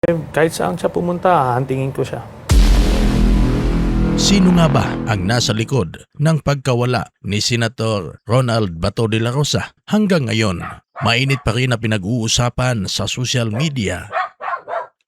Kahit saan siya pumunta, hahantingin ko siya. Sino nga ba ang nasa likod ng pagkawala ni Senator Ronald Bato de la Rosa? Hanggang ngayon, mainit pa rin na pinag-uusapan sa social media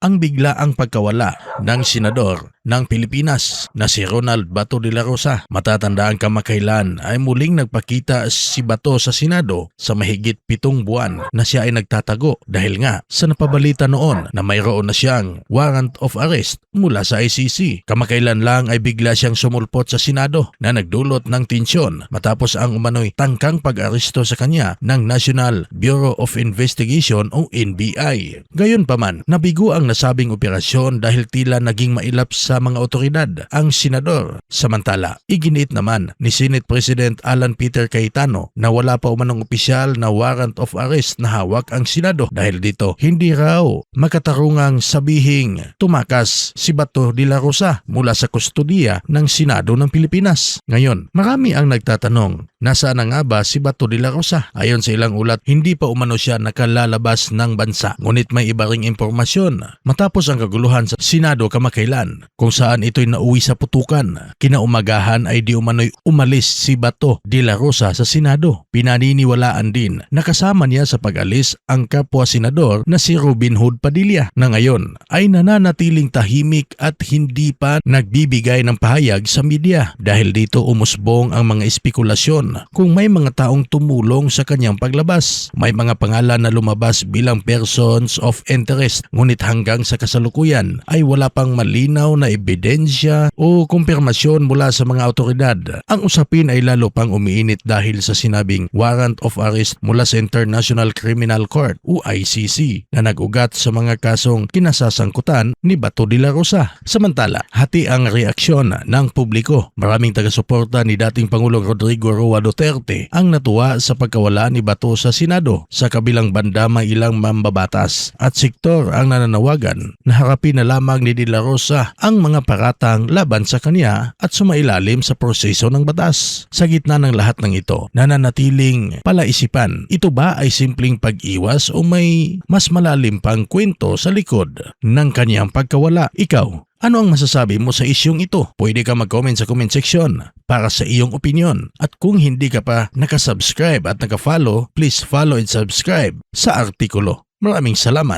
ang biglaang pagkawala ng senador ng Pilipinas na si Ronald Bato de la Rosa. Matatandaan kamakailan ay muling nagpakita si Bato sa Senado sa mahigit 7 buwan na siya ay nagtatago dahil nga sa napabalita noon na mayroon na siyang warrant of arrest mula sa ICC. Kamakailan lang ay bigla siyang sumulpot sa Senado na nagdulot ng tensyon matapos ang umano'y tangkang pag-aresto sa kanya ng National Bureau of Investigation o NBI. Gayunpaman, nabigo ang nasabing operasyon dahil tila naging mailap sa mga otoridad ang senador. Samantala, iginiit naman ni Senate President Alan Peter Cayetano na wala pa umanong opisyal na warrant of arrest na hawak ang Senado dahil dito hindi raw makatarungang sabihing tumakas si Bato de la Rosa mula sa kustodiya ng Senado ng Pilipinas. Ngayon, marami ang nagtatanong, nasaan na nga ba si Bato de la Rosa? Ayon sa ilang ulat, hindi pa umano siya nakalalabas ng bansa. Ngunit may iba ring impormasyon matapos ang kaguluhan sa Senado kamakailan kung saan ito'y nauwi sa putukan. Kinaumagahan ay di umano'y umalis si Bato de la Rosa sa Senado. Pinaniniwalaan din na kasama niya sa pag-alis ang kapwa senador na si Robin Hood Padilla na ngayon ay nananatiling tahimik at hindi pa nagbibigay ng pahayag sa media. Dahil dito umusbong ang mga espekulasyon kung may mga taong tumulong sa kanyang paglabas. May mga pangalan na lumabas bilang persons of interest, ngunit hanggang sa kasalukuyan ay wala pang malinaw na ebidensya o kumpirmasyon mula sa mga otoridad. Ang usapin ay lalo pang umiinit dahil sa sinabing warrant of arrest mula sa International Criminal Court o ICC na nag-ugat sa mga kasong kinasasangkutan ni Bato de la Rosa. Samantala, hati ang reaksyon ng publiko. Maraming taga-suporta ni dating Pangulong Rodrigo Roa Duterte ang natuwa sa pagkawala ni Bato sa Senado. Sa kabilang banda, may ilang mambabatas at sektor ang nananawagan na harapin na lamang ni de la Rosa ang mga paratang laban sa kanya at sumailalim sa proseso ng batas. Sa gitna ng lahat ng ito, nananatiling palaisipan, ito ba ay simpleng pag-iwas o may mas malalim pang kwento sa likod ng kanyang pagkawala? Ikaw, ano ang masasabi mo sa isyong ito? Pwede ka mag-comment sa comment section para sa iyong opinion. At kung hindi ka pa nakasubscribe at nakafollow, please follow and subscribe sa artikulo. Maraming salamat.